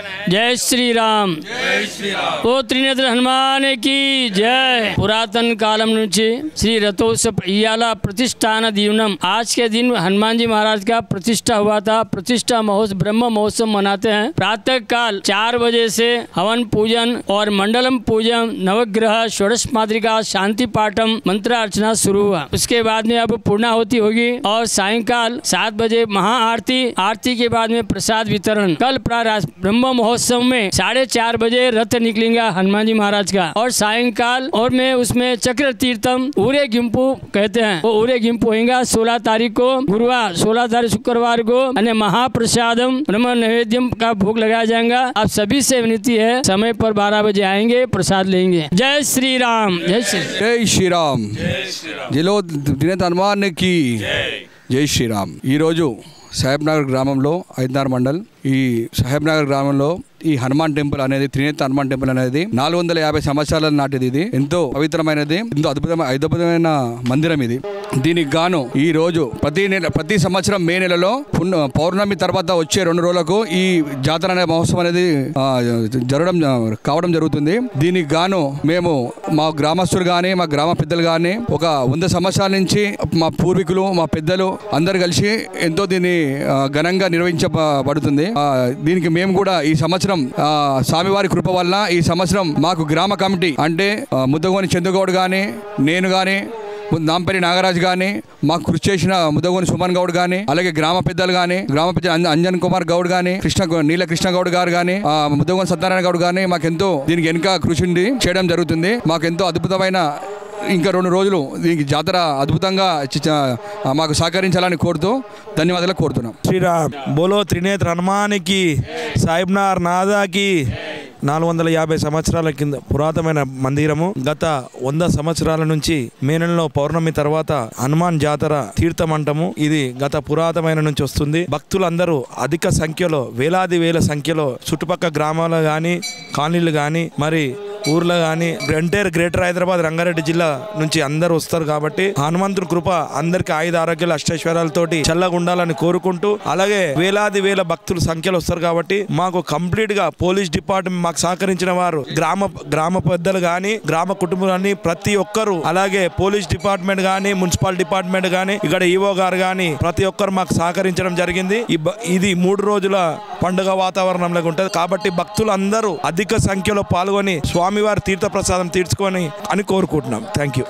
जय श्री राम। ओ त्रिनेत्र हनुमान की जय। पुरातन कालम नुंची श्री रथोत्सव इयाला प्रतिष्ठान दीवनम। आज के दिन हनुमान जी महाराज का प्रतिष्ठा हुआ था। प्रतिष्ठा महोत्सव ब्रह्म महोत्सव मनाते हैं। प्रातः काल 4 बजे से हवन पूजन और मंडलम पूजन, नवग्रह, षोडश मातृका, शांति पाठम, मंत्र अर्चना शुरू हुआ। उसके बाद में अब पूर्णाहुति होगी और सायंकाल 7 बजे महाआरती। आरती के बाद में प्रसाद वितरण। कल ब्रह्म महोत्सव में 4:30 बजे रथ निकलेगा हनुमान जी महाराज का और सायंकाल और में उसमें चक्र तीर्थम उरे गिंपू कहते हैं, वो उरे गिंपू होगा 16 तारीख को गुरुवार, 16 तारीख शुक्रवार को महाप्रसादम ब्रह्म नैवेद्यम का भोग लगाया जाएगा। आप सभी से विनती है समय पर 12 बजे आएंगे, प्रसाद लेंगे। जय श्री राम। जय श्री राम। जिलो त्रिनेत्र हनुमान की जय श्री राम। ఈ రోజు సాహెబ్నగర్ గ్రామంలో ఐదనార్ మండల్ ఈ సాహెబ్నగర్ గ్రామంలో ఈ హనుమాన్ టెంపుల్ అనేది త్రినేత్ర హనుమాన్ టెంపుల్ అనేది 450 సంవత్సరాల నాటిది. ఇది ఎంతో పవిత్రమైనది, ఎంతో అద్భుతమైన మందిరం ఇది. దీనికి గాను ఈ రోజు ప్రతి సంవత్సరం మే నెలలో పౌర్ణమి తర్వాత వచ్చే 2 రోజులకు ఈ జాతర అనే మహోత్సవం అనేది కావడం జరుగుతుంది. దీనికి గాను మేము మా గ్రామస్తులు కానీ మా గ్రామ పెద్దలు కానీ ఒక 100 సంవత్సరాల నుంచి మా పూర్వీకులు మా పెద్దలు అందరు కలిసి ఎంతో దీన్ని ఘనంగా నిర్వహించబడుతుంది. దీనికి మేము కూడా ఈ సంవత్సరం స్వామివారి కృప వల్ల ఈ సంవత్సరం మాకు గ్రామ కమిటీ అంటే ముద్దగోని చందుగౌడ్ కానీ, నేను కానీ, నాంపల్లి నాగరాజు కానీ, మాకు కృషి చేసిన ముద్దగోని సుమన్ గౌడ్ కానీ, అలాగే గ్రామ పెద్దలు కానీ, గ్రామ పెద్ద అంజన్ కుమార్ గౌడ్ కానీ, నీల కృష్ణ గౌడ్ గారు కానీ, ముద్దగోని సత్యనారాయణ గౌడ్ కానీ మాకెంతో దీనికి వెనుక కృషి చేయడం జరుగుతుంది. మాకెంతో అద్భుతమైన ఇంకా 2 రోజులు దీనికి జాతర అద్భుతంగా మాకు సహకరించాలని కోరుతూ ధన్యవాదాలు కోరుతున్నాం. శ్రీరామ్ బోలో త్రినేత్ర హనుమానికి సాహిబ్నార్ నాదాకి 450 సంవత్సరాల కింద పురాతనమైన మందిరము. గత 100 సంవత్సరాల నుంచి మే నెలలో పౌర్ణమి తర్వాత హనుమాన్ జాతర తీర్థమంటము. ఇది గత పురాతనమైన నుంచి వస్తుంది. భక్తులందరూ అధిక సంఖ్యలో వేల సంఖ్యలో చుట్టుపక్కల గ్రామాలు కానీ, కాలనీలు కానీ, మరి ఊర్లో కానీ ఎంటైర్ గ్రేటర్ హైదరాబాద్ రంగారెడ్డి జిల్లా నుంచి అందరూ వస్తారు. కాబట్టి హనుమంతుడి కృప అందరికి ఆయుధ ఆరోగ్యాలు అష్టైశ్వర్యాలతోటి చల్లగా ఉండాలని కోరుకుంటూ, అలాగే వేల భక్తులు సంఖ్యలో వస్తారు. కాబట్టి మాకు కంప్లీట్ గా పోలీస్ డిపార్ట్మెంట్ మాకు సహకరించిన వారు గ్రామ పెద్దలు కానీ, గ్రామ కుటుంబం కానీ ప్రతి ఒక్కరు, అలాగే పోలీస్ డిపార్ట్మెంట్ కానీ, మున్సిపల్ డిపార్ట్మెంట్ కానీ, ఇక్కడ ఈవో గారు కానీ ప్రతి ఒక్కరు మాకు సహకరించడం జరిగింది. ఇది 3 రోజుల పండుగ వాతావరణంలో ఉంటుంది. కాబట్టి భక్తులు అందరూ అధిక సంఖ్యలో పాల్గొని స్వామివారి తీర్థ ప్రసాదం తీర్చుకొని అని కోరుకుంటున్నాం. Thank you.